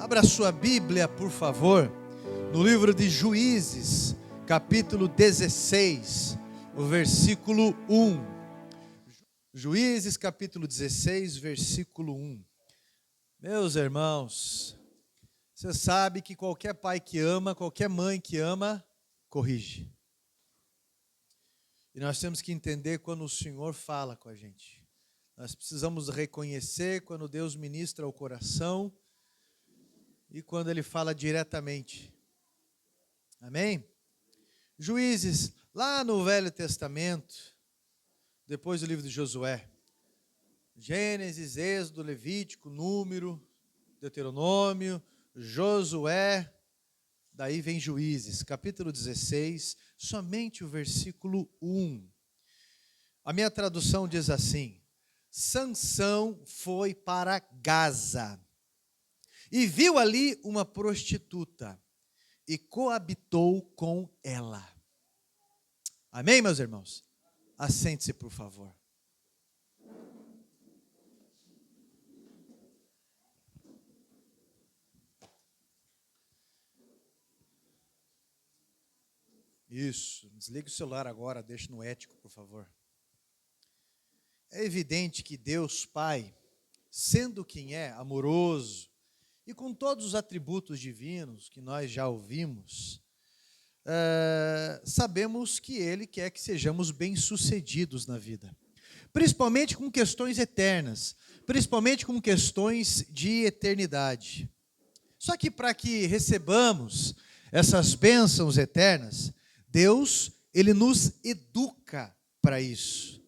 Abra sua Bíblia, por favor, no livro de Juízes, capítulo 16, o versículo 1. Juízes, capítulo 16, versículo 1. Meus irmãos, você sabe que qualquer pai que ama, qualquer mãe que ama, corrige. E nós temos que entender quando o Senhor fala com a gente. Nós precisamos reconhecer quando Deus ministra ao coração e quando Ele fala diretamente. Amém? Juízes, lá no Velho Testamento, depois do livro de Josué, Gênesis, Êxodo, Levítico, Número, Deuteronômio, Josué, daí vem Juízes, capítulo 16, somente o versículo 1. A minha tradução diz assim: Sansão foi para Gaza e viu ali uma prostituta e coabitou com ela. Amém, meus irmãos? Assente-se, por favor. Isso, desligue o celular agora, deixe no ético, por favor. É evidente que Deus Pai, sendo quem é, amoroso, e com todos os atributos divinos que nós já ouvimos, sabemos que Ele quer que sejamos bem-sucedidos na vida. Principalmente com questões eternas, principalmente com questões de eternidade. Só que para que recebamos essas bênçãos eternas, Deus, Ele nos educa para isso.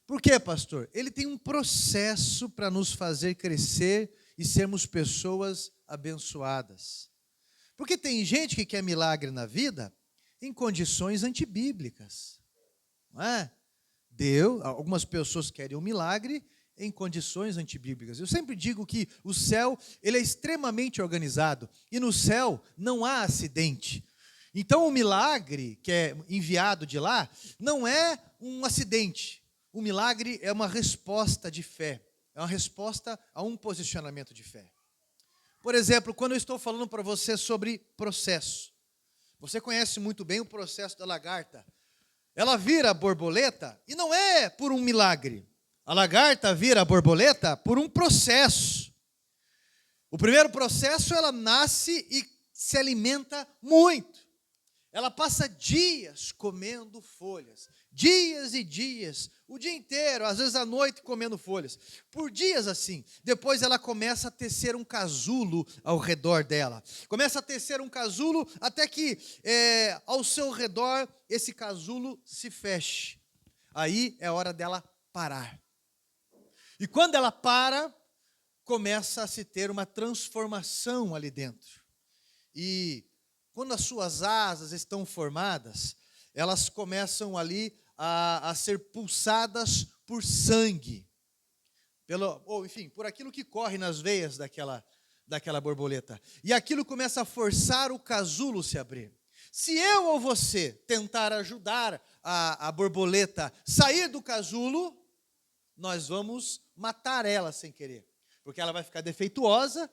Por quê, pastor? Ele tem um processo para nos fazer crescer e sermos pessoas abençoadas. Porque tem gente que quer milagre na vida em condições antibíblicas. Não é? Algumas pessoas querem um milagre em condições antibíblicas. Eu sempre digo que o céu, ele é extremamente organizado e no céu não há acidente. Então o milagre que é enviado de lá não é um acidente. O milagre é uma resposta de fé. É uma resposta a um posicionamento de fé. Por exemplo, quando eu estou falando para você sobre processo. Você conhece muito bem o processo da lagarta. Ela vira borboleta e não é por um milagre. A lagarta vira a borboleta por um processo. O primeiro processo, ela nasce e se alimenta muito. Ela passa dias comendo folhas. Dias e dias, o dia inteiro, às vezes à noite comendo folhas. Por dias assim. Depois ela começa a tecer um casulo ao redor dela. Começa a tecer um casulo até que ao seu redor esse casulo se feche. Aí é hora dela parar. E quando ela para, começa a se ter uma transformação ali dentro. E quando as suas asas estão formadas, elas começam ali a ser pulsadas por sangue, por aquilo que corre nas veias daquela borboleta. E aquilo começa a forçar o casulo se abrir. Se eu ou você tentar ajudar a borboleta sair do casulo, nós vamos matar ela sem querer, porque ela vai ficar defeituosa,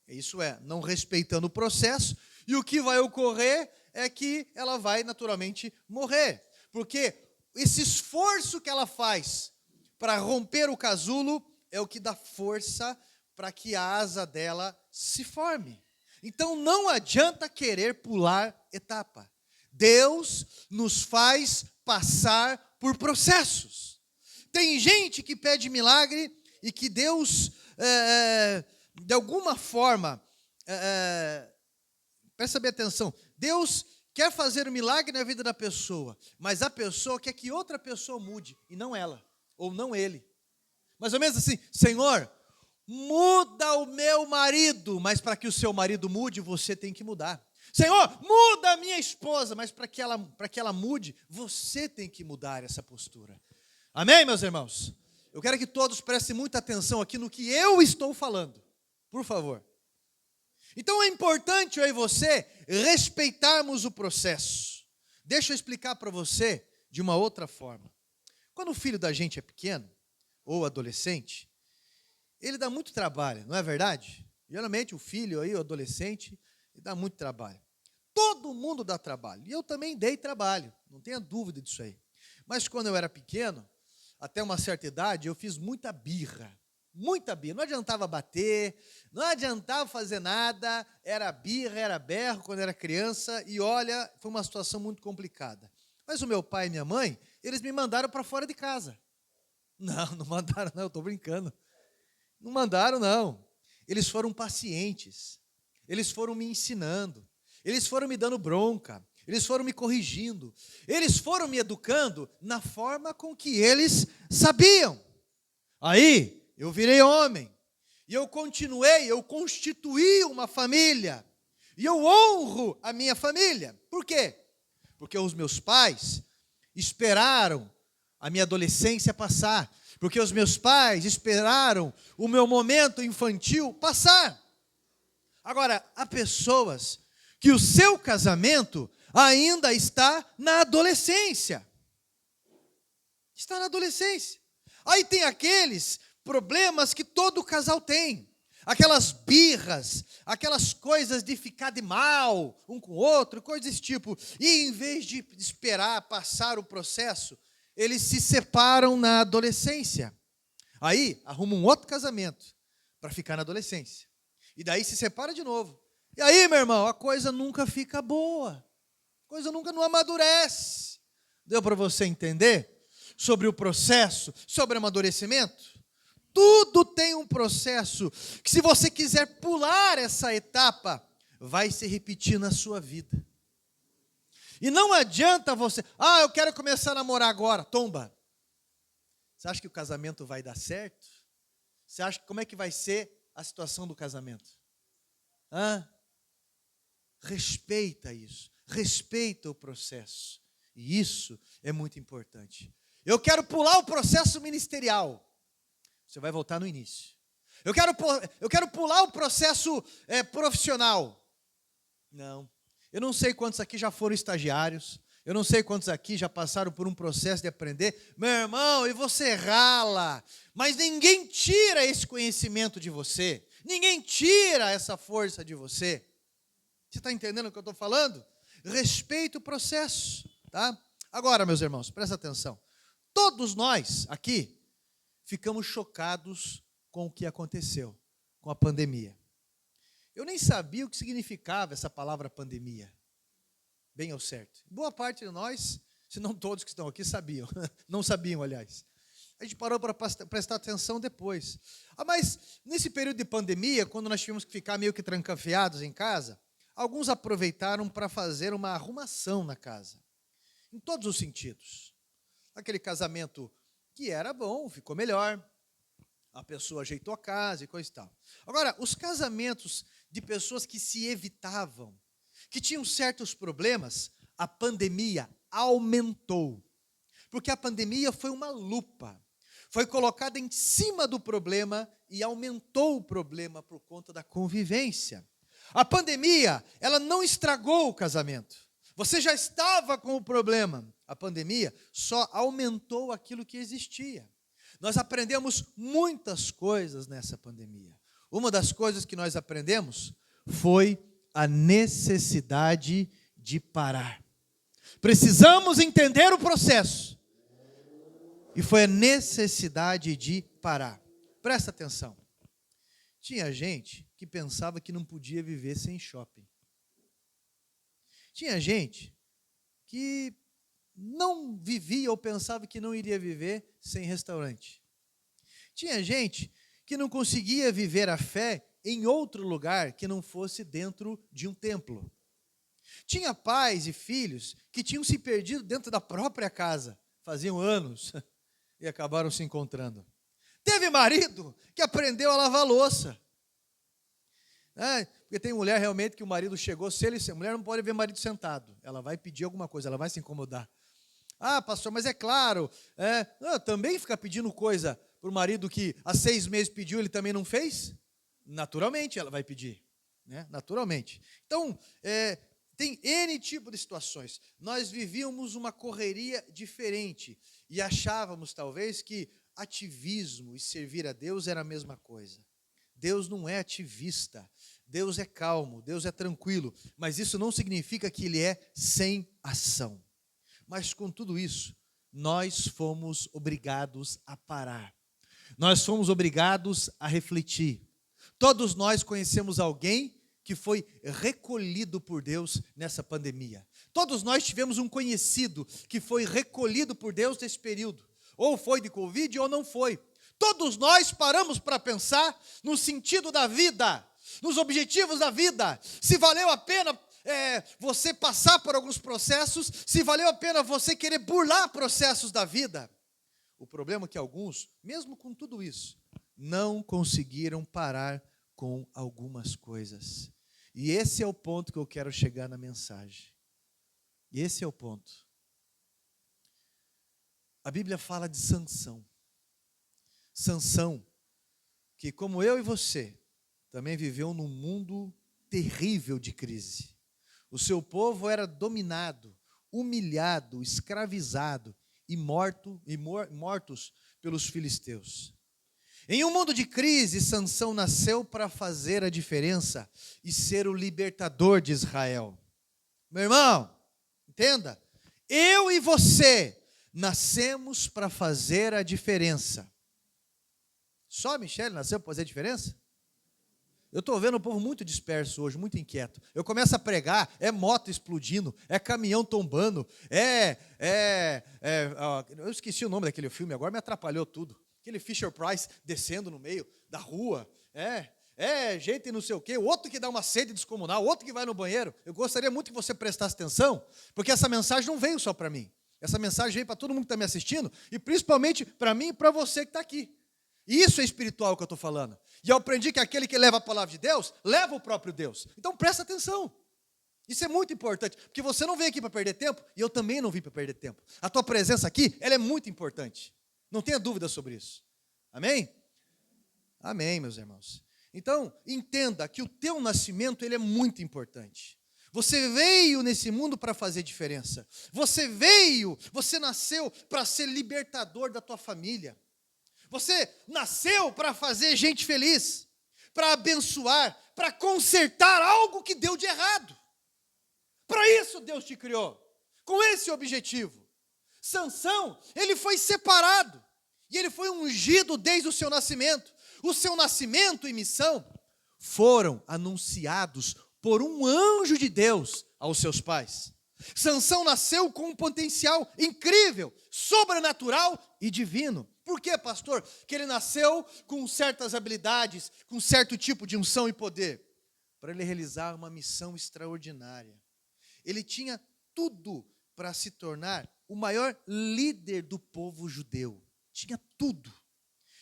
isso é, não respeitando o processo, e o que vai ocorrer é que ela vai naturalmente morrer, porque esse esforço que ela faz para romper o casulo é o que dá força para que a asa dela se forme. Então não adianta querer pular etapa. Deus nos faz passar por processos. Tem gente que pede milagre e que Deus, de alguma forma, presta bem atenção, Deus quer fazer um milagre na vida da pessoa, mas a pessoa quer que outra pessoa mude, e não ela, ou não ele. Mais ou menos assim, Senhor, muda o meu marido, mas para que o seu marido mude, você tem que mudar. Senhor, muda a minha esposa, mas para que ela mude, você tem que mudar essa postura. Amém, meus irmãos? Eu quero que todos prestem muita atenção aqui no que eu estou falando, por favor. Então é importante eu e você respeitarmos o processo. Deixa eu explicar para você de uma outra forma. Quando o filho da gente é pequeno, ou adolescente, ele dá muito trabalho, não é verdade? Geralmente o filho aí, o adolescente, dá muito trabalho. Todo mundo dá trabalho. E eu também dei trabalho, não tenha dúvida disso aí. Mas quando eu era pequeno, até uma certa idade, eu fiz muita birra. Muita birra. Não adiantava bater, não adiantava fazer nada. Era birra, era berro quando era criança. E olha, foi uma situação muito complicada. Mas o meu pai e minha mãe, eles me mandaram para fora de casa. Não mandaram não, eu estou brincando. Não mandaram não. Eles foram pacientes. Eles foram me ensinando. Eles foram me dando bronca. Eles foram me corrigindo. Eles foram me educando na forma com que eles sabiam. Aí, eu virei homem. E eu continuei, eu constituí uma família. E eu honro a minha família. Por quê? Porque os meus pais esperaram a minha adolescência passar. Porque os meus pais esperaram o meu momento infantil passar. Agora, há pessoas que o seu casamento ainda está na adolescência. Está na adolescência. Aí tem aqueles problemas que todo casal tem. Aquelas birras, aquelas coisas de ficar de mal um com o outro, coisas desse tipo. E em vez de esperar passar o processo, eles se separam na adolescência. Aí arrumam um outro casamento para ficar na adolescência. E daí se separa de novo. E aí, meu irmão, a coisa nunca fica boa. A coisa nunca não amadurece. Deu para você entender sobre o processo, sobre o amadurecimento? Tudo tem um processo que, se você quiser pular essa etapa, vai se repetir na sua vida. E não adianta você, eu quero começar a namorar agora, tomba. Você acha que o casamento vai dar certo? Você acha como é que vai ser a situação do casamento? Respeita isso, respeita o processo. E isso é muito importante. Eu quero pular o processo ministerial. Você vai voltar no início. Eu quero pular o processo profissional. Não. Eu não sei quantos aqui já foram estagiários. Eu não sei quantos aqui já passaram por um processo de aprender. Meu irmão, e você rala. Mas ninguém tira esse conhecimento de você. Ninguém tira essa força de você. Você está entendendo o que eu estou falando? Respeite o processo. Tá? Agora, meus irmãos, presta atenção. Todos nós aqui ficamos chocados com o que aconteceu, com a pandemia. Eu nem sabia o que significava essa palavra pandemia, bem ao certo. Boa parte de nós, se não todos que estão aqui, sabiam. Não sabiam, aliás. A gente parou para prestar atenção depois. Mas nesse período de pandemia, quando nós tivemos que ficar meio que trancafiados em casa, alguns aproveitaram para fazer uma arrumação na casa, em todos os sentidos. Aquele casamento que era bom, ficou melhor, a pessoa ajeitou a casa e coisa e tal. Agora, os casamentos de pessoas que se evitavam, que tinham certos problemas, a pandemia aumentou. Porque a pandemia foi uma lupa, foi colocada em cima do problema e aumentou o problema por conta da convivência. A pandemia, ela não estragou o casamento. Você já estava com o problema. A pandemia só aumentou aquilo que existia. Nós aprendemos muitas coisas nessa pandemia. Uma das coisas que nós aprendemos foi a necessidade de parar. Precisamos entender o processo. E foi a necessidade de parar. Presta atenção. Tinha gente que pensava que não podia viver sem shopping. Tinha gente que não vivia ou pensava que não iria viver sem restaurante. Tinha gente que não conseguia viver a fé em outro lugar que não fosse dentro de um templo. Tinha pais e filhos que tinham se perdido dentro da própria casa, faziam anos, e acabaram se encontrando. Teve marido que aprendeu a lavar louça. Porque tem mulher realmente que o marido chegou, a mulher não pode ver marido sentado, ela vai pedir alguma coisa, ela vai se incomodar. Pastor, mas é claro, também fica pedindo coisa para o marido que há 6 meses pediu, ele também não fez? Naturalmente ela vai pedir, né? Naturalmente. Então, tem N tipo de situações. Nós vivíamos uma correria diferente e achávamos talvez que ativismo e servir a Deus era a mesma coisa. Deus não é ativista, Deus é calmo, Deus é tranquilo, mas isso não significa que Ele é sem ação. Mas com tudo isso, nós fomos obrigados a parar, nós fomos obrigados a refletir. Todos nós conhecemos alguém que foi recolhido por Deus nessa pandemia. Todos nós tivemos um conhecido que foi recolhido por Deus nesse período. Ou foi de Covid ou não foi. Todos nós paramos para pensar no sentido da vida, nos objetivos da vida. Se valeu a pena você passar por alguns processos, se valeu a pena você querer burlar processos da vida. O problema é que alguns, mesmo com tudo isso, não conseguiram parar com algumas coisas. E esse é o ponto que eu quero chegar na mensagem. E esse é o ponto. A Bíblia fala de Sansão. Sansão, que como eu e você, também viveu num mundo terrível de crise. O seu povo era dominado, humilhado, escravizado e mortos pelos filisteus. Em um mundo de crise, Sansão nasceu para fazer a diferença e ser o libertador de Israel. Meu irmão, entenda, eu e você nascemos para fazer a diferença. Só a Michele nasceu para fazer a diferença? Eu estou vendo o povo muito disperso hoje, muito inquieto. Eu começo a pregar, é moto explodindo, é caminhão tombando, eu esqueci o nome daquele filme, agora me atrapalhou tudo. Aquele Fisher Price descendo no meio da rua, gente não sei o quê, outro que dá uma sede descomunal, outro que vai no banheiro. Eu gostaria muito que você prestasse atenção, porque essa mensagem não veio só para mim. Essa mensagem veio para todo mundo que está me assistindo, e principalmente para mim e para você que está aqui. E isso é espiritual que eu estou falando. E eu aprendi que aquele que leva a palavra de Deus, leva o próprio Deus. Então presta atenção. Isso é muito importante, porque você não veio aqui para perder tempo, e eu também não vim para perder tempo. A tua presença aqui, ela é muito importante. Não tenha dúvida sobre isso. Amém? Amém, meus irmãos. Então, entenda que o teu nascimento, ele é muito importante. Você veio nesse mundo para fazer diferença. Você nasceu para ser libertador da tua família. Você nasceu para fazer gente feliz, para abençoar, para consertar algo que deu de errado. Para isso Deus te criou, com esse objetivo. Sansão, ele foi separado, e ele foi ungido desde o seu nascimento. O seu nascimento e missão foram anunciados por um anjo de Deus aos seus pais. Sansão nasceu com um potencial incrível, sobrenatural e divino. Por quê, pastor? Que ele nasceu com certas habilidades, com certo tipo de unção e poder, para ele realizar uma missão extraordinária. Ele tinha tudo para se tornar o maior líder do povo judeu. Tinha tudo.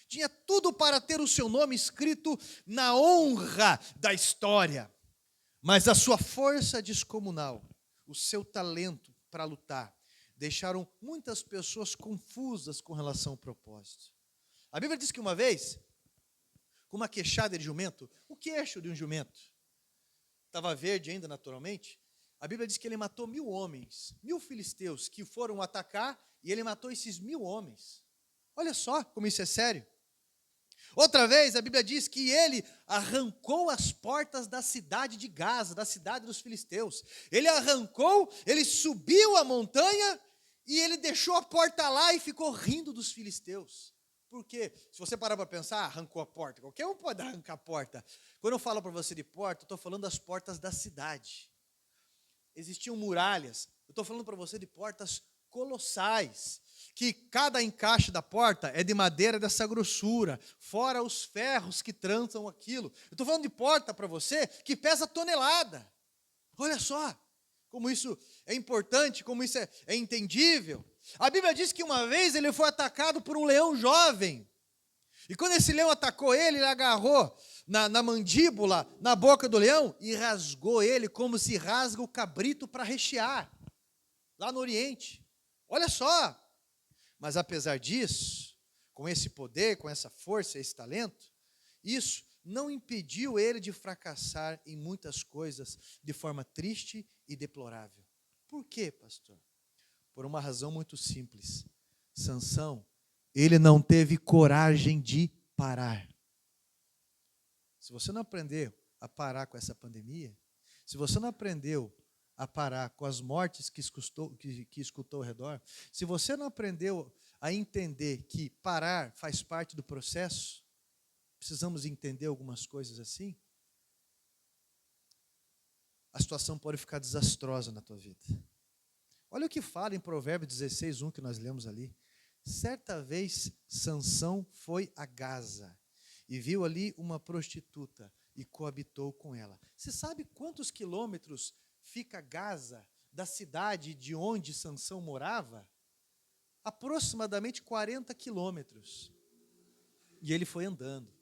Tinha tudo para ter o seu nome escrito na honra da história. Mas a sua força descomunal, o seu talento para lutar, deixaram muitas pessoas confusas com relação ao propósito. A Bíblia diz que uma vez, com uma queixada de jumento, o queixo de um jumento estava verde ainda naturalmente, a Bíblia diz que ele matou 1000 homens, 1000 filisteus que foram atacar, e ele matou esses 1000 homens. Olha só como isso é sério. Outra vez, a Bíblia diz que ele arrancou as portas da cidade de Gaza, da cidade dos filisteus. Ele arrancou, ele subiu a montanha e ele deixou a porta lá e ficou rindo dos filisteus. Por quê? Se você parar para pensar, arrancou a porta. Qualquer um pode arrancar a porta. Quando eu falo para você de porta, eu estou falando das portas da cidade. Existiam muralhas. Eu estou falando para você de portas colossais, que cada encaixe da porta é de madeira dessa grossura, fora os ferros que trançam aquilo. Eu estou falando de porta para você que pesa tonelada. Olha só como isso é importante, como isso é entendível. A Bíblia diz que uma vez ele foi atacado por um leão jovem. E quando esse leão atacou ele, ele agarrou na mandíbula, na boca do leão, e rasgou ele como se rasga o cabrito para rechear, lá no Oriente. Olha só. Mas apesar disso, com esse poder, com essa força, esse talento, isso não impediu ele de fracassar em muitas coisas de forma triste e deplorável. Por quê, pastor? Por uma razão muito simples. Sansão, ele não teve coragem de parar. se você não aprendeu a parar com essa pandemia, se você não aprendeu a parar com as mortes que escutou ao redor, se você não aprendeu a entender que parar faz parte do processo, precisamos entender algumas coisas assim, a situação pode ficar desastrosa na tua vida. Olha o que fala em Provérbios 16, 1, que nós lemos ali. Certa vez, Sansão foi a Gaza e viu ali uma prostituta e coabitou com ela. Você sabe quantos quilômetros fica Gaza da cidade de onde Sansão morava? Aproximadamente 40 quilômetros. E ele foi andando. Pra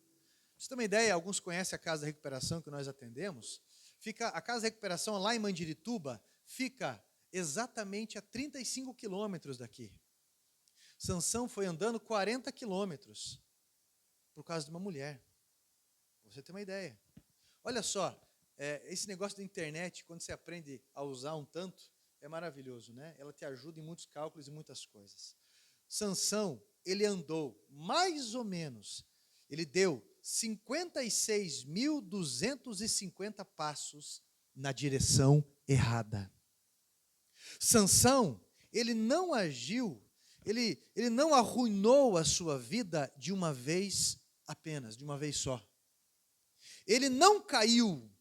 você ter uma ideia, alguns conhecem a Casa da Recuperação que nós atendemos. A Casa da Recuperação lá em Mandirituba fica exatamente a 35 quilômetros daqui. Sansão foi andando 40 quilômetros por causa de uma mulher. Pra você ter uma ideia. Olha só, esse negócio da internet, quando você aprende a usar um tanto, é maravilhoso, né? Ela te ajuda em muitos cálculos e muitas coisas. Sansão, ele andou mais ou menos, ele deu 56.250 passos na direção errada. Sansão, ele não agiu, ele não arruinou a sua vida de uma vez apenas, de uma vez só. Ele não caiu,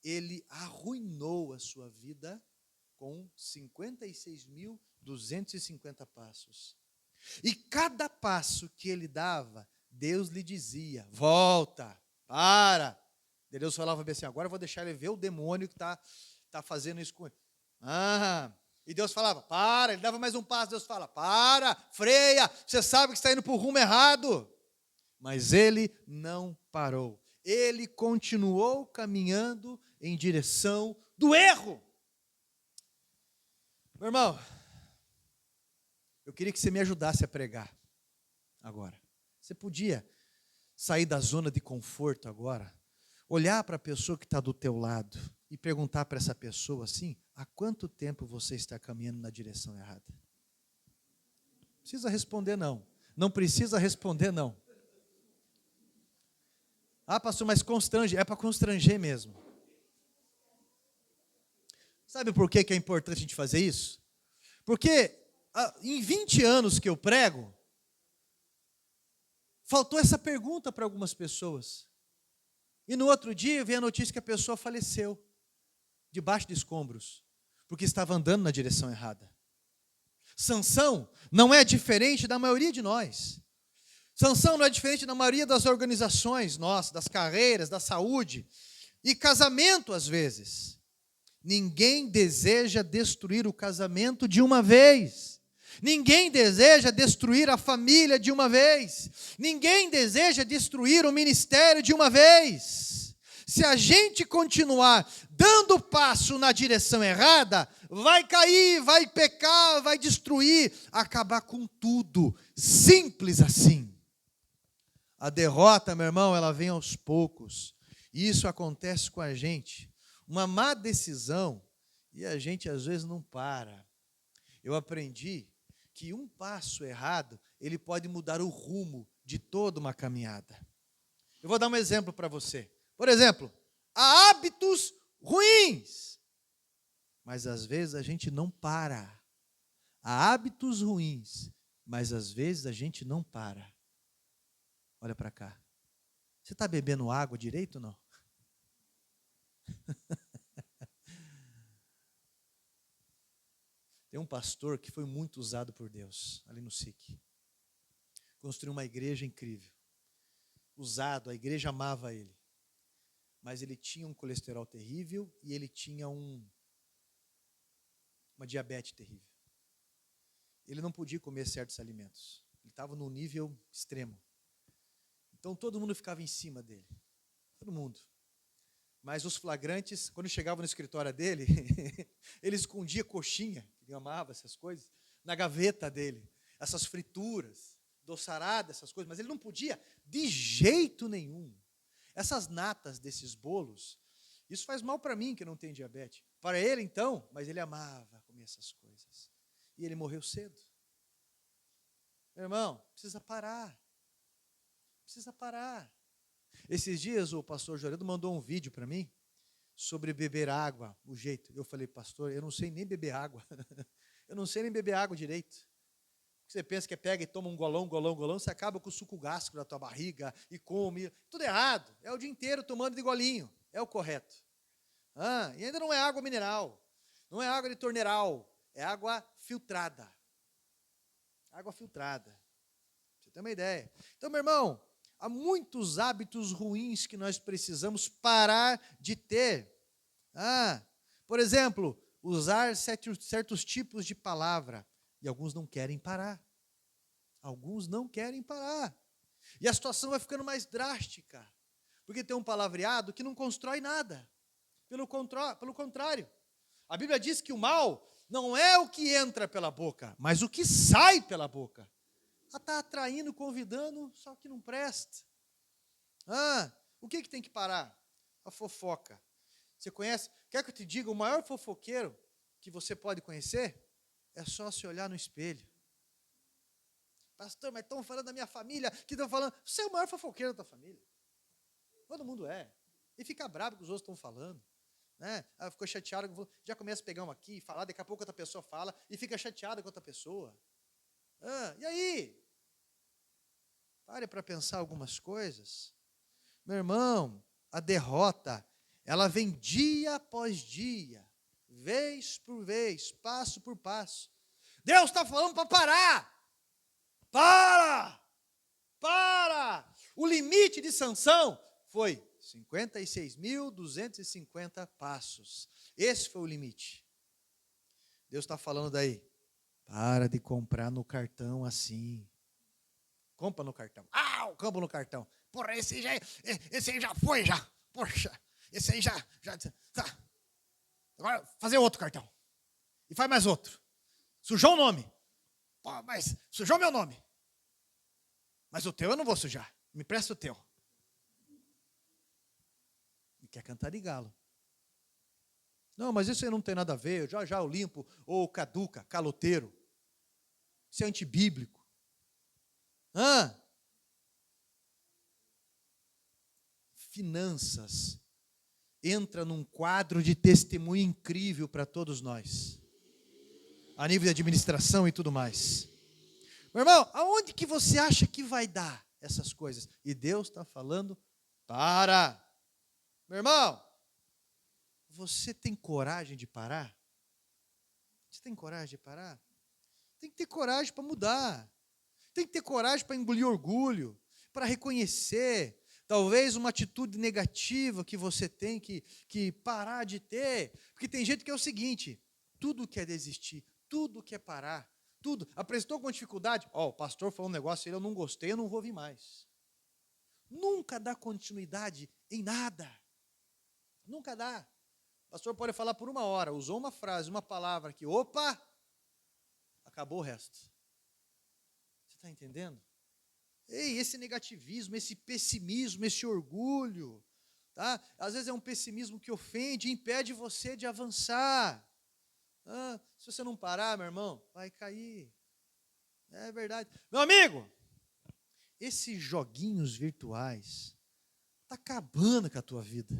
ele arruinou a sua vida com 56.250 passos. E cada passo que ele dava, Deus lhe dizia, volta, para. Deus falava assim, agora eu vou deixar ele ver o demônio que está fazendo isso com ele. E Deus falava, para, ele dava mais um passo, Deus fala, para, freia, você sabe que está indo para o rumo errado. Mas ele não parou. Ele continuou caminhando em direção do erro. Meu irmão, eu queria que você me ajudasse a pregar agora. Você podia sair da zona de conforto agora, olhar para a pessoa que está do teu lado e perguntar para essa pessoa assim, há quanto tempo você está caminhando na direção errada? Não precisa responder não. Não precisa responder não. Pastor, mas constrange, é para constranger mesmo. Sabe por que é importante a gente fazer isso? Porque em 20 anos que eu prego, faltou essa pergunta para algumas pessoas. E no outro dia veio a notícia que a pessoa faleceu, debaixo de escombros, porque estava andando na direção errada. Sansão não é diferente da maioria de nós. Sansão não é diferente da maioria das organizações nossas, das carreiras, da saúde e casamento às vezes. Ninguém deseja destruir o casamento de uma vez. Ninguém deseja destruir a família de uma vez. Ninguém deseja destruir o ministério de uma vez. Se a gente continuar dando passo na direção errada, vai cair, vai pecar, vai destruir, acabar com tudo. Simples assim. A derrota, meu irmão, ela vem aos poucos. E isso acontece com a gente. Uma má decisão, e a gente às vezes não para. Eu aprendi que um passo errado, ele pode mudar o rumo de toda uma caminhada. Eu vou dar um exemplo para você. Por exemplo, há hábitos ruins, mas às vezes a gente não para. Há hábitos ruins, mas às vezes a gente não para. Olha para cá. Você está bebendo água direito ou não? Tem um pastor que foi muito usado por Deus, ali no SIC. Construiu uma igreja incrível. Usado, a igreja amava ele. Mas ele tinha um colesterol terrível e ele tinha uma diabetes terrível. Ele não podia comer certos alimentos. Ele estava num nível extremo. Então todo mundo ficava em cima dele. Todo mundo. Mas os flagrantes, quando chegavam no escritório dele, ele escondia coxinha, ele amava essas coisas, na gaveta dele. Essas frituras, doçarada, essas coisas. Mas ele não podia de jeito nenhum. Essas natas desses bolos, isso faz mal para mim que não tenho diabetes. Para ele então, mas ele amava comer essas coisas. E ele morreu cedo. Meu irmão, precisa parar. Precisa parar. Esses dias o pastor Jorendo mandou um vídeo para mim sobre beber água, o jeito. Eu falei, pastor, eu não sei nem beber água. Eu não sei nem beber água direito. Você pensa que pega e toma um golão, você acaba com o suco gástrico da tua barriga e come. Tudo errado. É o dia inteiro tomando de golinho. É o correto. E ainda não é água mineral. Não é água de torneiral. É água filtrada. Água filtrada. Pra você ter uma ideia. Então, meu irmão, há muitos hábitos ruins que nós precisamos parar de ter. Por exemplo, usar certos tipos de palavra. E alguns não querem parar. Alguns não querem parar. E a situação vai ficando mais drástica. Porque tem um palavreado que não constrói nada. Pelo contrário. A Bíblia diz que o mal não é o que entra pela boca, mas o que sai pela boca. Ela está atraindo, convidando, só que não presta. O que tem que parar? A fofoca. Você conhece? Quer que eu te diga, o maior fofoqueiro que você pode conhecer? É só se olhar no espelho. Pastor, mas estão falando da minha família, que estão falando. Você é o maior fofoqueiro da tua família. Todo mundo é. E fica bravo que os outros estão falando. Né? Ficou chateado, já começa a pegar uma aqui e falar, daqui a pouco outra pessoa fala e fica chateado com outra pessoa. E aí? Pare para pensar algumas coisas. Meu irmão, a derrota, ela vem dia após dia, vez por vez, passo por passo. Deus está falando para parar. Para! O limite de Sansão foi 56.250 passos. Esse foi o limite. Deus está falando daí. Para de comprar no cartão assim. Compra no cartão. Compra no cartão. Porra, esse aí já foi, já. Poxa, esse aí já tá. Agora, fazer outro cartão. E faz mais outro. Sujou o nome. Mas sujou meu nome. Mas o teu eu não vou sujar. Me presta o teu. E quer cantar de galo. Não, mas isso aí não tem nada a ver. Já eu limpo. Ou caduca, caloteiro. Isso é antibíblico. Finanças. Entra num quadro de testemunho incrível para todos nós. A nível de administração e tudo mais. Meu irmão, aonde que você acha que vai dar essas coisas? E Deus está falando, para. Meu irmão, você tem coragem de parar? Você tem coragem de parar? Tem que ter coragem para mudar. Tem que ter coragem para engolir orgulho, para reconhecer, talvez uma atitude negativa que você tem que parar de ter. Porque tem gente que é o seguinte, tudo quer desistir, tudo quer parar. Tudo, apresentou com dificuldade, o pastor falou um negócio, eu não gostei, eu não vou ouvir mais. Nunca dá continuidade em nada. Nunca dá. O pastor pode falar por 1 hora, usou uma frase, uma palavra que, acabou o resto. Você está entendendo? Esse negativismo, esse pessimismo, esse orgulho, tá? Às vezes é um pessimismo que ofende, impede você de avançar. Se você não parar, meu irmão, vai cair. É verdade. Meu amigo, esses joguinhos virtuais está acabando com a tua vida.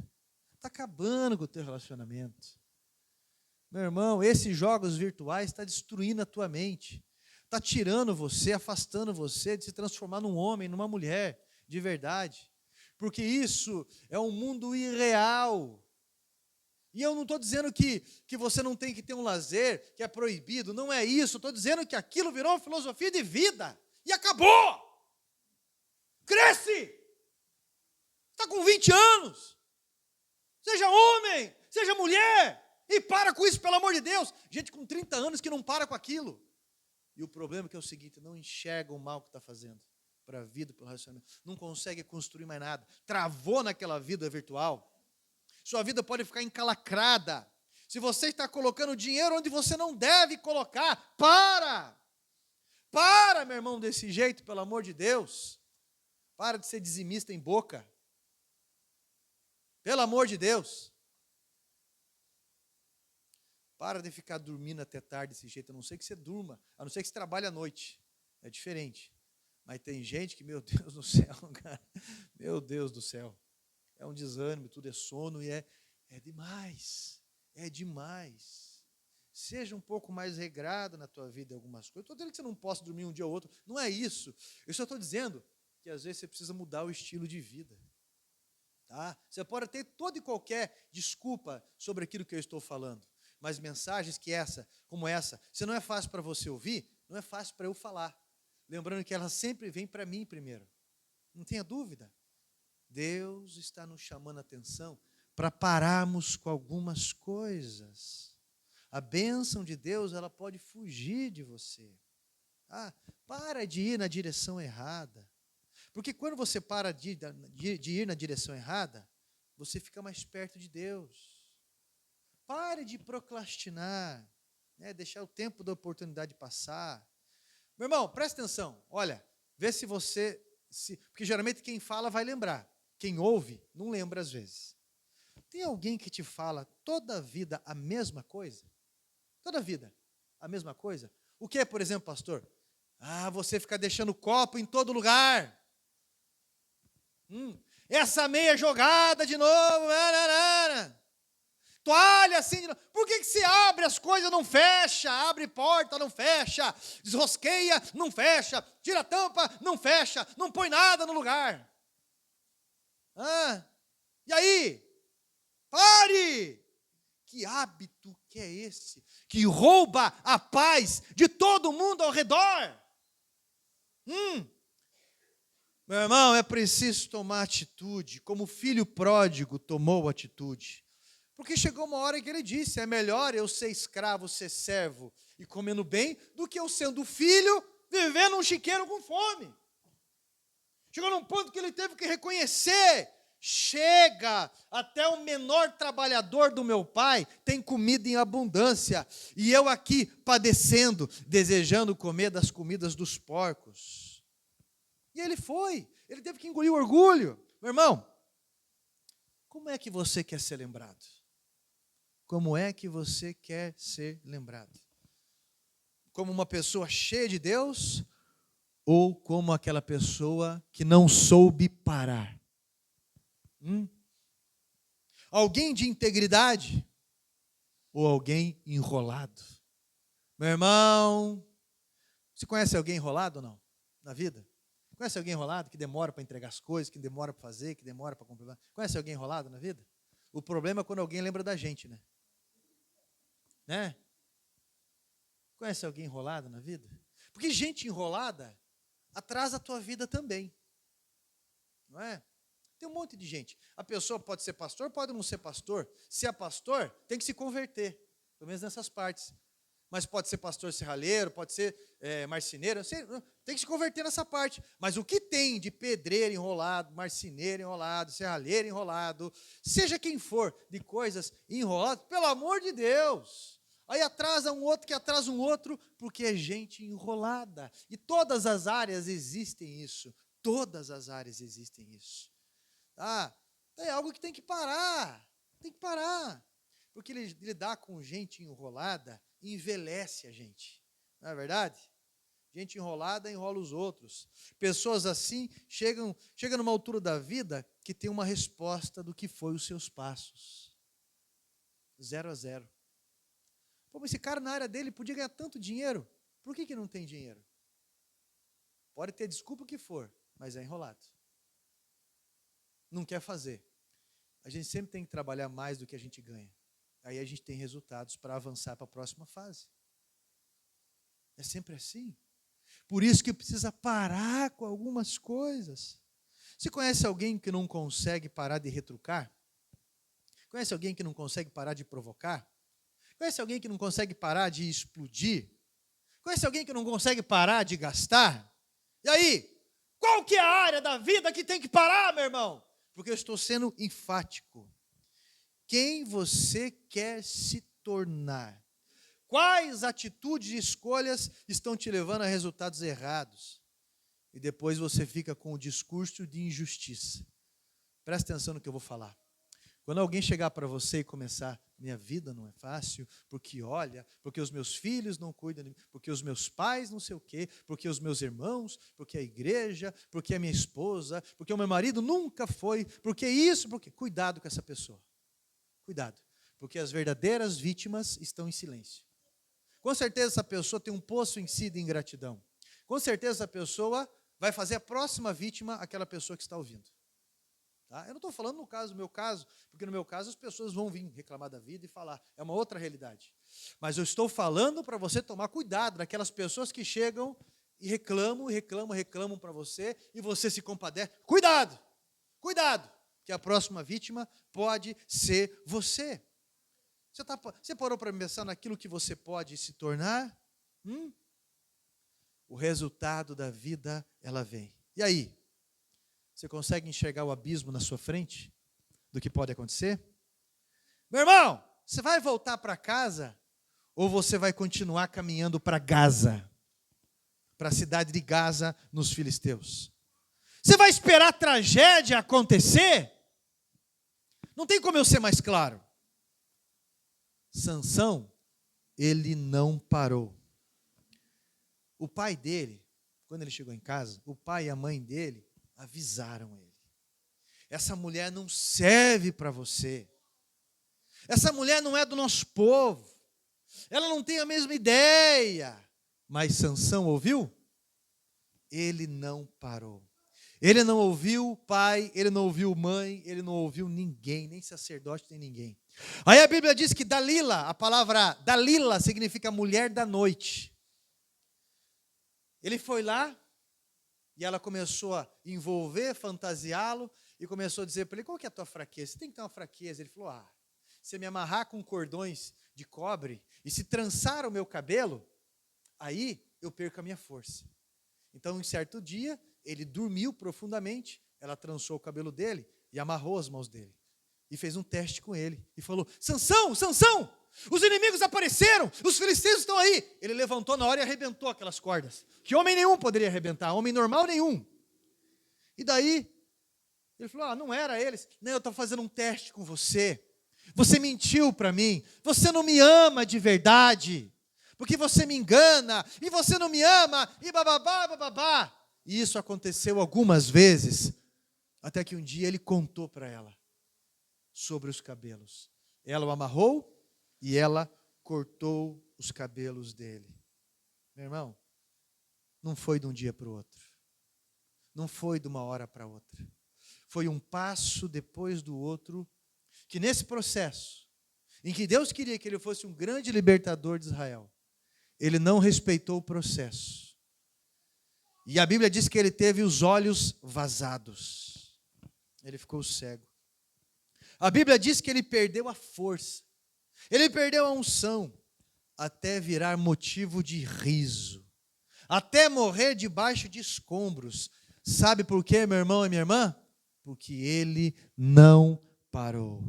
Está acabando com o teu relacionamento. Meu irmão, esses jogos virtuais estão destruindo a tua mente. Está tirando você, afastando você de se transformar num homem, numa mulher de verdade. Porque isso é um mundo irreal. E eu não estou dizendo que você não tem que ter um lazer, que é proibido, não é isso. Estou dizendo que aquilo virou uma filosofia de vida. E acabou. Cresce. Está com 20 anos. Seja homem, seja mulher. E para com isso, pelo amor de Deus. Gente com 30 anos que não para com aquilo. E o problema é que é o seguinte, não enxerga o mal que está fazendo para a vida, para o relacionamento. Não consegue construir mais nada. Travou naquela vida virtual. Sua vida pode ficar encalacrada. Se você está colocando dinheiro onde você não deve colocar, para! Para, meu irmão, desse jeito, pelo amor de Deus. Para de ser dizimista em boca. Pelo amor de Deus. Para de ficar dormindo até tarde desse jeito, a não ser que você durma, a não ser que você trabalhe à noite. É diferente. Mas tem gente que, meu Deus do céu, cara, meu Deus do céu, é um desânimo, tudo é sono e é demais, é demais. Seja um pouco mais regrado na tua vida em algumas coisas. Estou dizendo que você não possa dormir um dia ou outro, não é isso. Eu só estou dizendo que às vezes você precisa mudar o estilo de vida. Tá? Você pode ter toda e qualquer desculpa sobre aquilo que eu estou falando, mas mensagens como essa, se não é fácil para você ouvir, não é fácil para eu falar. Lembrando que ela sempre vem para mim primeiro. Não tenha dúvida. Deus está nos chamando a atenção para pararmos com algumas coisas. A bênção de Deus, ela pode fugir de você. Para de ir na direção errada. Porque quando você para de ir na direção errada, você fica mais perto de Deus. Pare de procrastinar, né? Deixar o tempo da oportunidade passar. Meu irmão, presta atenção. Olha, vê se você... Porque geralmente quem fala vai lembrar. Quem ouve não lembra às vezes. Tem alguém que te fala toda a vida a mesma coisa? Toda a vida a mesma coisa? O que, por exemplo, pastor? Você fica deixando copo em todo lugar. Essa meia jogada de novo. Toalha assim de novo. Por que você abre as coisas, não fecha? Abre porta, não fecha. Desrosqueia, não fecha. Tira a tampa, não fecha. Não põe nada no lugar. E aí? Pare! Que hábito que é esse? Que rouba a paz de todo mundo ao redor. Meu irmão, é preciso tomar atitude, como o filho pródigo tomou atitude. Porque chegou uma hora que ele disse, é melhor eu ser escravo, ser servo e comendo bem, do que eu sendo filho, vivendo um chiqueiro com fome. Chegou num ponto que ele teve que reconhecer, chega, até o menor trabalhador do meu pai tem comida em abundância, e eu aqui padecendo, desejando comer das comidas dos porcos. E ele teve que engolir o orgulho. Meu irmão, como é que você quer ser lembrado? Como é que você quer ser lembrado? Como uma pessoa cheia de Deus ou como aquela pessoa que não soube parar? Alguém de integridade ou alguém enrolado? Meu irmão, você conhece alguém enrolado ou não? Na vida? Conhece alguém enrolado que demora para entregar as coisas, que demora para fazer, que demora para completar? Conhece alguém enrolado na vida? O problema é quando alguém lembra da gente, né? Conhece alguém enrolado na vida? Porque gente enrolada atrasa a tua vida também. Não é? Tem um monte de gente. A pessoa pode ser pastor, pode não ser pastor. Se é pastor, tem que se converter. Pelo menos nessas partes. Mas pode ser pastor serralheiro, pode ser marceneiro. Tem que se converter nessa parte. Mas o que tem de pedreiro enrolado, marceneiro enrolado, serralheiro enrolado, seja quem for, de coisas enroladas, pelo amor de Deus. Aí atrasa um outro que atrasa um outro, porque é gente enrolada. E todas as áreas existem isso. Todas as áreas existem isso. É algo que tem que parar. Tem que parar. Porque lidar com gente enrolada envelhece a gente. Não é verdade? Gente enrolada enrola os outros. Pessoas assim chegam numa altura da vida que tem uma resposta do que foi os seus passos. 0-0. Mas esse cara na área dele podia ganhar tanto dinheiro. Por que não tem dinheiro? Pode ter desculpa o que for, mas é enrolado. Não quer fazer. A gente sempre tem que trabalhar mais do que a gente ganha. Aí a gente tem resultados para avançar para a próxima fase. É sempre assim. Por isso que precisa parar com algumas coisas. Você conhece alguém que não consegue parar de retrucar? Conhece alguém que não consegue parar de provocar? Conhece alguém que não consegue parar de explodir? Conhece alguém que não consegue parar de gastar? E aí? Qual que é a área da vida que tem que parar, meu irmão? Porque eu estou sendo enfático. Quem você quer se tornar? Quais atitudes e escolhas estão te levando a resultados errados? E depois você fica com o discurso de injustiça. Presta atenção no que eu vou falar. Quando alguém chegar para você e começar, minha vida não é fácil, porque olha, porque os meus filhos não cuidam de mim, porque os meus pais não sei o quê, porque os meus irmãos, porque a igreja, porque a minha esposa, porque o meu marido nunca foi, porque isso, porque... Cuidado com essa pessoa. Cuidado, porque as verdadeiras vítimas estão em silêncio. Com certeza essa pessoa tem um poço em si de ingratidão. Com certeza essa pessoa vai fazer a próxima vítima aquela pessoa que está ouvindo. Tá? Eu não estou falando no caso, no meu caso, porque no meu caso as pessoas vão vir reclamar da vida e falar, é uma outra realidade. Mas eu estou falando para você tomar cuidado daquelas pessoas que chegam e reclamam para você e você se compadece. Cuidado, cuidado, que a próxima vítima pode ser você. Você parou para pensar naquilo que você pode se tornar? O resultado da vida, ela vem. E aí? Você consegue enxergar o abismo na sua frente? Do que pode acontecer? Meu irmão, você vai voltar para casa? Ou você vai continuar caminhando para Gaza? Para a cidade de Gaza, nos filisteus? Você vai esperar a tragédia acontecer? Não tem como eu ser mais claro. Sansão, ele não parou. O pai dele, quando ele chegou em casa, o pai e a mãe dele avisaram ele. Essa mulher não serve para você. Essa mulher não é do nosso povo. Ela não tem a mesma ideia. Mas Sansão ouviu? Ele não parou. Ele não ouviu pai, ele não ouviu mãe, ele não ouviu ninguém, nem sacerdote, nem ninguém. Aí a Bíblia diz que Dalila, a palavra Dalila significa mulher da noite. Ele foi lá e ela começou a envolver, fantasiá-lo e começou a dizer para ele, qual que é a tua fraqueza? Você tem que ter uma fraqueza. Ele falou, se me amarrar com cordões de cobre e se trançar o meu cabelo, aí eu perco a minha força. Então, em certo dia, ele dormiu profundamente, ela trançou o cabelo dele e amarrou as mãos dele. E fez um teste com ele. E falou, Sansão, Sansão, os inimigos apareceram, os filisteus estão aí. Ele levantou na hora e arrebentou aquelas cordas. Que homem nenhum poderia arrebentar, homem normal nenhum. E daí, ele falou, não era eles. Não, eu estou fazendo um teste com você. Você mentiu para mim. Você não me ama de verdade. Porque você me engana, e você não me ama, e bababá, bababá. E isso aconteceu algumas vezes, até que um dia ele contou para ela sobre os cabelos. Ela o amarrou e ela cortou os cabelos dele. Meu irmão, não foi de um dia para o outro. Não foi de uma hora para outra. Foi um passo depois do outro, que nesse processo, em que Deus queria que ele fosse um grande libertador de Israel, ele não respeitou o processo. E a Bíblia diz que ele teve os olhos vazados. Ele ficou cego. A Bíblia diz que ele perdeu a força. Ele perdeu a unção. Até virar motivo de riso. Até morrer debaixo de escombros. Sabe por quê, meu irmão e minha irmã? Porque ele não parou.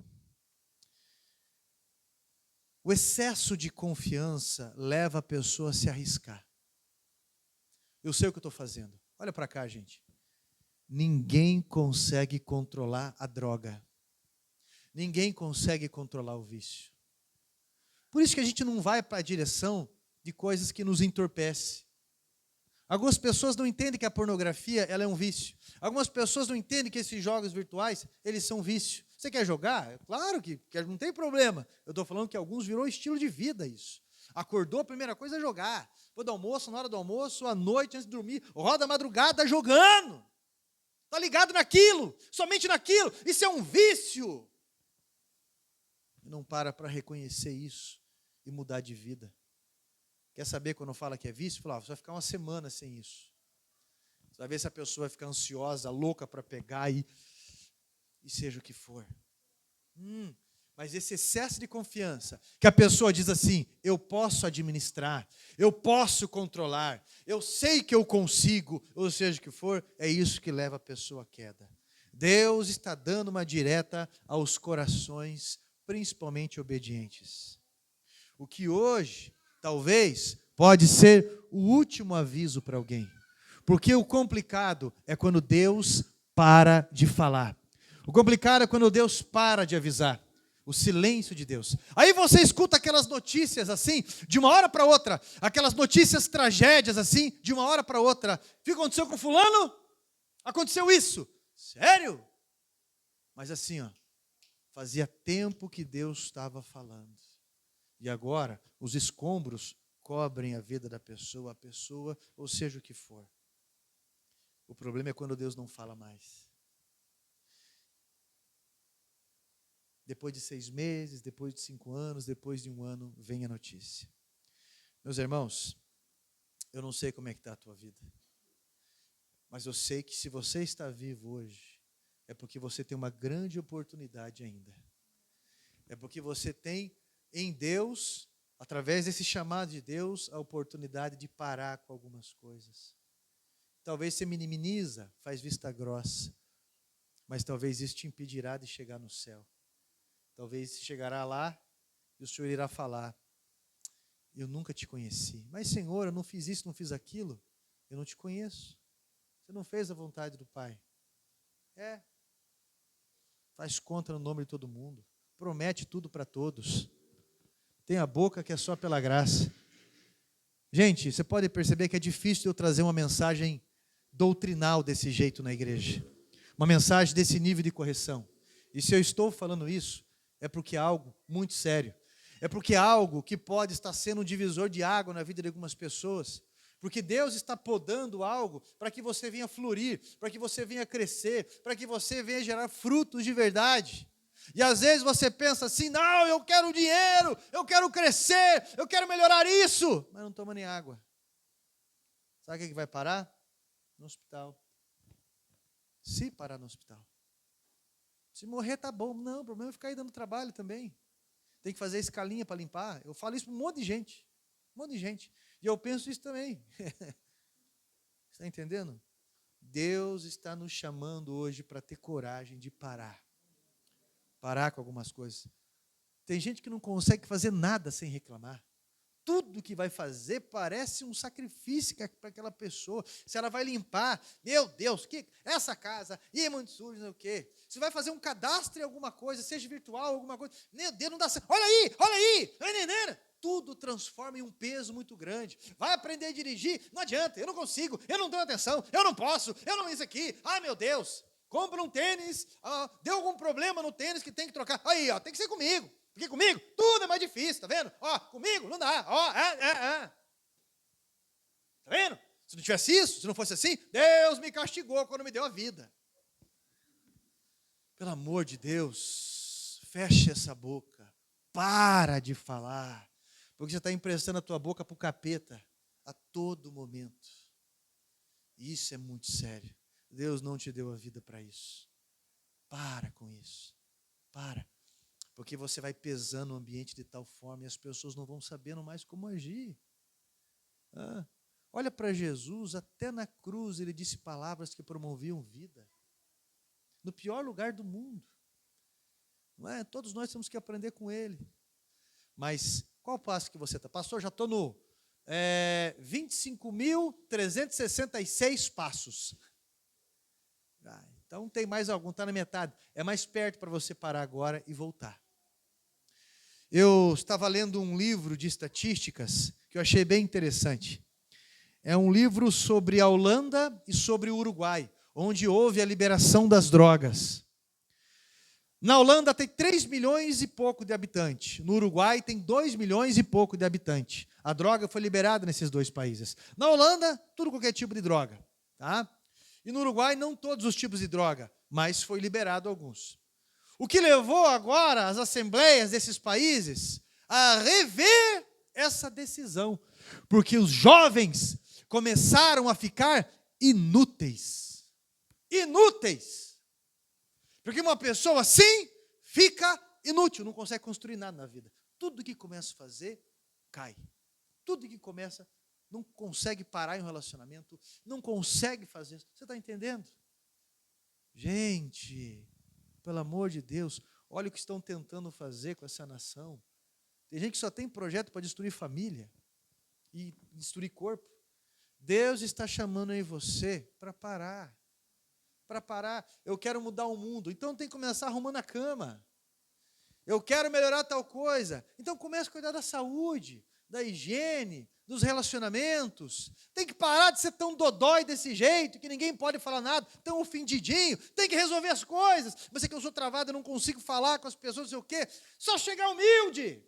O excesso de confiança leva a pessoa a se arriscar. Eu sei o que eu estou fazendo. Olha para cá, gente. Ninguém consegue controlar a droga. Ninguém consegue controlar o vício. Por isso que a gente não vai para a direção de coisas que nos entorpecem. Algumas pessoas não entendem que a pornografia ela é um vício. Algumas pessoas não entendem que esses jogos virtuais eles são vício. Você quer jogar? Claro que não tem problema. Eu estou falando que alguns virou estilo de vida isso. Acordou, a primeira coisa é jogar. Depois do almoço, na hora do almoço, à noite, antes de dormir, roda a madrugada jogando. Está ligado naquilo, somente naquilo. Isso é um vício. E não para reconhecer isso e mudar de vida. Quer saber quando fala que é vício? Fala, você vai ficar uma semana sem isso. Você vai ver se a pessoa vai ficar ansiosa, louca para pegar e seja o que for. Mas esse excesso de confiança, que a pessoa diz assim, eu posso administrar, eu posso controlar, eu sei que eu consigo, ou seja o que for, é isso que leva a pessoa à queda. Deus está dando uma direta aos corações, principalmente obedientes. O que hoje, talvez, pode ser o último aviso para alguém. Porque o complicado é quando Deus para de falar. O complicado é quando Deus para de avisar. O silêncio de Deus. Aí você escuta aquelas notícias assim, de uma hora para outra, aquelas notícias tragédias assim, de uma hora para outra. O que aconteceu com fulano? Aconteceu isso. Sério? Mas assim, ó, fazia tempo que Deus estava falando. E agora, os escombros cobrem a vida da pessoa, a pessoa, ou seja o que for. O problema é quando Deus não fala mais. Depois de 6 meses, depois de 5 anos, depois de 1 ano, vem a notícia. Meus irmãos, eu não sei como é que está a tua vida. Mas eu sei que se você está vivo hoje, é porque você tem uma grande oportunidade ainda. É porque você tem em Deus, através desse chamado de Deus, a oportunidade de parar com algumas coisas. Talvez você minimiza, faz vista grossa, mas talvez isso te impedirá de chegar no céu. Talvez você chegará lá e o Senhor irá falar: eu nunca te conheci. Mas, Senhor, eu não fiz isso, não fiz aquilo. Eu não te conheço. Você não fez a vontade do Pai. Faz conta no nome de todo mundo. Promete tudo para todos. Tem a boca que é só pela graça. Gente, você pode perceber que é difícil eu trazer uma mensagem doutrinal desse jeito na igreja. Uma mensagem desse nível de correção. E se eu estou falando isso, é porque é algo muito sério. É porque é algo que pode estar sendo um divisor de água na vida de algumas pessoas. Porque Deus está podando algo para que você venha florir, para que você venha crescer, para que você venha gerar frutos de verdade. E às vezes você pensa assim: não, eu quero dinheiro, eu quero crescer, eu quero melhorar isso. Mas não toma nem água. Sabe o que vai parar? No hospital. Se parar no hospital. Se morrer, tá bom. Não, o problema é ficar aí dando trabalho também. Tem que fazer escalinha para limpar. Eu falo isso para um monte de gente. Um monte de gente. E eu penso isso também. Está entendendo? Deus está nos chamando hoje para ter coragem de parar. Parar com algumas coisas. Tem gente que não consegue fazer nada sem reclamar. Tudo que vai fazer parece um sacrifício para aquela pessoa. Se ela vai limpar, meu Deus, que essa casa, é muito sujo, não sei o quê. Se vai fazer um cadastro em alguma coisa, seja virtual, alguma coisa, meu Deus, não dá certo. Olha aí, tudo transforma em um peso muito grande. Vai aprender a dirigir, não adianta, eu não consigo, eu não dou atenção, eu não posso, eu não isso aqui. Ai, meu Deus, compra um tênis, deu algum problema no tênis que tem que trocar. Aí, tem que ser comigo. Porque comigo tudo é mais difícil, tá vendo? Comigo não dá. Tá vendo? Se não tivesse isso, se não fosse assim, Deus me castigou quando me deu a vida. Pelo amor de Deus, feche essa boca. Para de falar. Porque você está emprestando a tua boca para o capeta a todo momento. Isso é muito sério. Deus não te deu a vida para isso. Para com isso. Para. Porque você vai pesando o ambiente de tal forma e as pessoas não vão sabendo mais como agir. Olha para Jesus, até na cruz ele disse palavras que promoviam vida. No pior lugar do mundo. Não é? Todos nós temos que aprender com ele. Mas qual passo que você está? Pastor, já estou no 25.366 passos. Então tem mais algum, está na metade. É mais perto para você parar agora e voltar. Eu estava lendo um livro de estatísticas que eu achei bem interessante. É um livro sobre a Holanda e sobre o Uruguai, onde houve a liberação das drogas. Na Holanda tem 3 milhões e pouco de habitantes. No Uruguai tem 2 milhões e pouco de habitantes. A droga foi liberada nesses 2 países. Na Holanda, tudo qualquer tipo de droga. Tá? E no Uruguai, não todos os tipos de droga, mas foi liberado alguns. O que levou agora as assembleias desses países a rever essa decisão. Porque os jovens começaram a ficar inúteis. Inúteis. Porque uma pessoa assim fica inútil, não consegue construir nada na vida. Tudo que começa a fazer, cai. Tudo que começa, não consegue parar em um relacionamento, não consegue fazer. Você está entendendo? Gente, pelo amor de Deus, olha o que estão tentando fazer com essa nação. Tem gente que só tem projeto para destruir família e destruir corpo. Deus está chamando aí você para parar. Para parar, eu quero mudar o mundo. Então tem que começar arrumando a cama. Eu quero melhorar tal coisa. Então comece a cuidar da saúde, da higiene, dos relacionamentos. Tem que parar de ser tão dodói desse jeito, que ninguém pode falar nada, tão ofendidinho. Tem que resolver as coisas. Mas é que eu sou travado, eu não consigo falar com as pessoas, não sei o quê. Só chegar humilde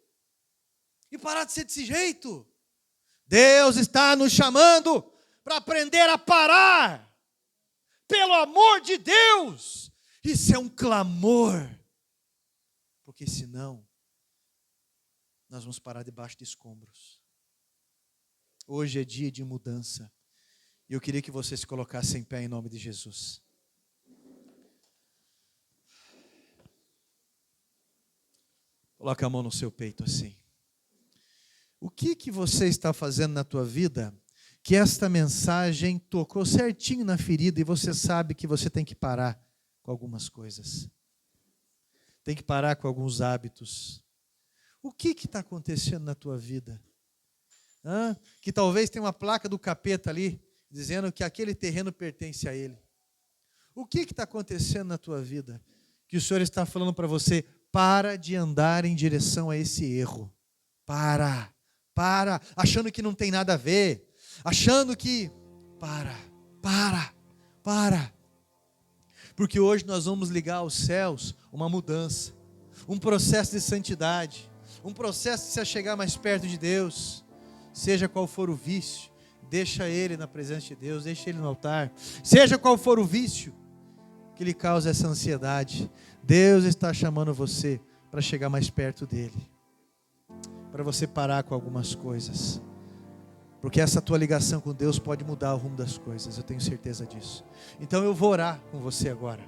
e parar de ser desse jeito. Deus está nos chamando para aprender a parar. Pelo amor de Deus. Isso é um clamor. Porque senão, nós vamos parar debaixo de escombros. Hoje é dia de mudança. E eu queria que você se colocasse em pé em nome de Jesus. Coloca a mão no seu peito assim. O que você está fazendo na tua vida que esta mensagem tocou certinho na ferida e você sabe que você tem que parar com algumas coisas? Tem que parar com alguns hábitos. O que está acontecendo na tua vida? Que talvez tenha uma placa do capeta ali, dizendo que aquele terreno pertence a ele. O que está acontecendo na tua vida? Que o Senhor está falando para você, para de andar em direção a esse erro. Para, achando que não tem nada a ver, achando que... Para. Porque hoje nós vamos ligar aos céus uma mudança, um processo de santidade, um processo de se chegar mais perto de Deus. Seja qual for o vício, deixa ele na presença de Deus, deixa ele no altar. Seja qual for o vício que lhe causa essa ansiedade, Deus está chamando você para chegar mais perto dele, para você parar com algumas coisas, porque essa tua ligação com Deus pode mudar o rumo das coisas, eu tenho certeza disso. Então eu vou orar com você agora,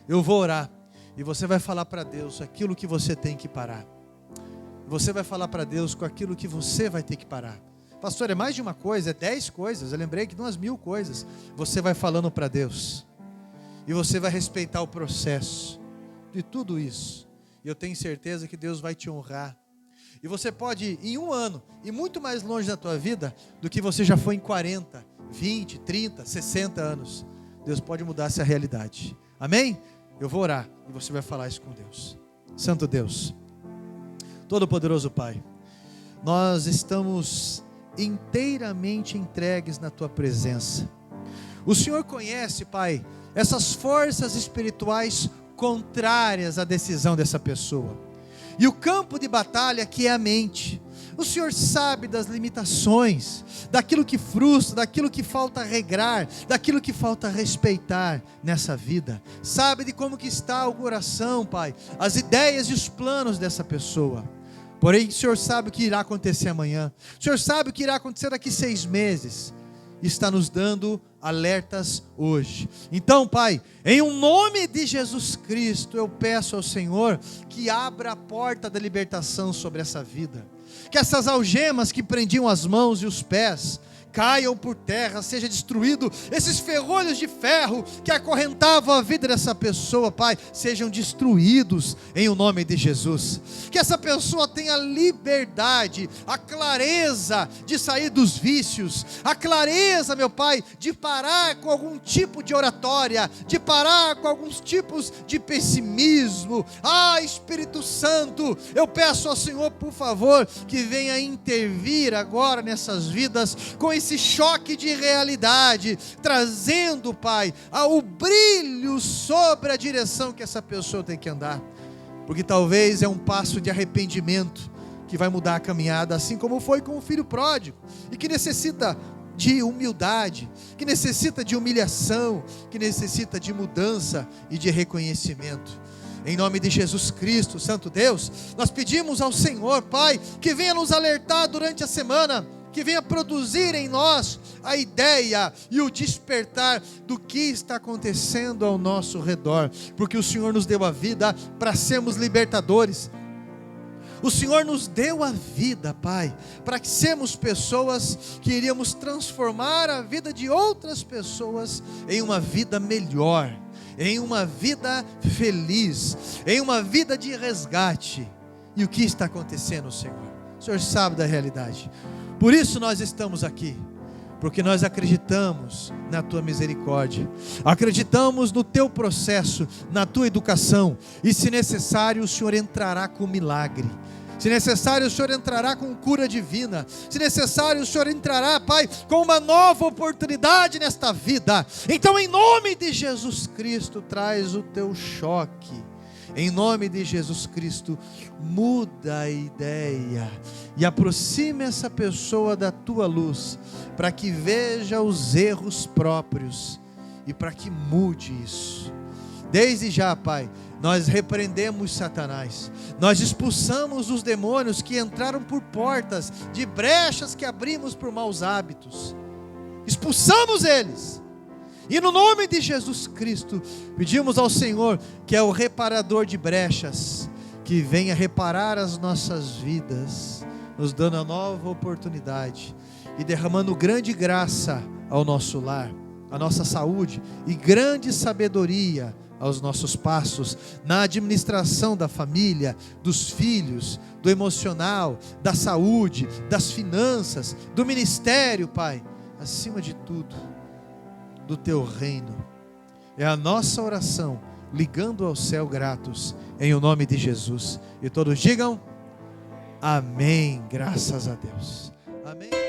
eu vou orar, e você vai falar para Deus aquilo que você tem que parar. Você vai falar para Deus com aquilo que você vai ter que parar. Pastor, é mais de uma coisa, é 10 coisas. Eu lembrei que umas 1000 coisas. Você vai falando para Deus. E você vai respeitar o processo de tudo isso. E eu tenho certeza que Deus vai te honrar. E você pode ir em um ano, ir muito mais longe da tua vida do que você já foi em 40, 20, 30, 60 anos. Deus pode mudar essa realidade. Amém? Eu vou orar e você vai falar isso com Deus. Santo Deus, Todo-Poderoso Pai, nós estamos inteiramente entregues na Tua presença. O Senhor conhece, Pai, essas forças espirituais contrárias à decisão dessa pessoa. E o campo de batalha que é a mente. O Senhor sabe das limitações, daquilo que frustra, daquilo que falta regrar, daquilo que falta respeitar nessa vida. Sabe de como que está o coração, Pai, as ideias e os planos dessa pessoa. Porém, o Senhor sabe o que irá acontecer amanhã. O Senhor sabe o que irá acontecer daqui 6 meses. Está nos dando alertas hoje. Então, Pai, em um nome de Jesus Cristo, eu peço ao Senhor que abra a porta da libertação sobre essa vida. Que essas algemas que prendiam as mãos e os pés caiam por terra, seja destruído, esses ferrolhos de ferro que acorrentavam a vida dessa pessoa, Pai, sejam destruídos em o nome de Jesus. Que essa pessoa tenha liberdade, a clareza de sair dos vícios, a clareza, meu Pai, de parar com algum tipo de oratória, de parar com alguns tipos de pessimismo. Espírito Santo, eu peço ao Senhor, por favor, que venha intervir agora nessas vidas com esse choque de realidade, trazendo, Pai, o brilho sobre a direção que essa pessoa tem que andar, porque talvez é um passo de arrependimento que vai mudar a caminhada, assim como foi com o filho pródigo, e que necessita de humildade, que necessita de humilhação, que necessita de mudança e de reconhecimento. Em nome de Jesus Cristo, Santo Deus, nós pedimos ao Senhor, Pai, que venha nos alertar durante a semana, que venha produzir em nós a ideia e o despertar do que está acontecendo ao nosso redor, porque o Senhor nos deu a vida para sermos libertadores. O Senhor nos deu a vida, Pai, para que sermos pessoas que iríamos transformar a vida de outras pessoas em uma vida melhor, em uma vida feliz, em uma vida de resgate. E o que está acontecendo, Senhor? O Senhor sabe da realidade. Por isso nós estamos aqui, porque nós acreditamos na tua misericórdia, acreditamos no teu processo, na tua educação, e se necessário o Senhor entrará com milagre, se necessário o Senhor entrará com cura divina, se necessário o Senhor entrará, Pai, com uma nova oportunidade nesta vida. Então, em nome de Jesus Cristo, traz o teu choque, em nome de Jesus Cristo, muda a ideia e aproxime essa pessoa da tua luz, para que veja os erros próprios e para que mude isso. Desde já, Pai, nós repreendemos Satanás, nós expulsamos os demônios que entraram por portas de brechas que abrimos por maus hábitos, expulsamos eles. E no nome de Jesus Cristo, pedimos ao Senhor, que é o reparador de brechas, que venha reparar as nossas vidas, nos dando a nova oportunidade e derramando grande graça ao nosso lar, à nossa saúde e grande sabedoria aos nossos passos, na administração da família, dos filhos, do emocional, da saúde, das finanças, do ministério, Pai, acima de tudo, do teu reino. É a nossa oração, ligando ao céu gratos, em o nome de Jesus. E todos digam amém, graças a Deus. Amém.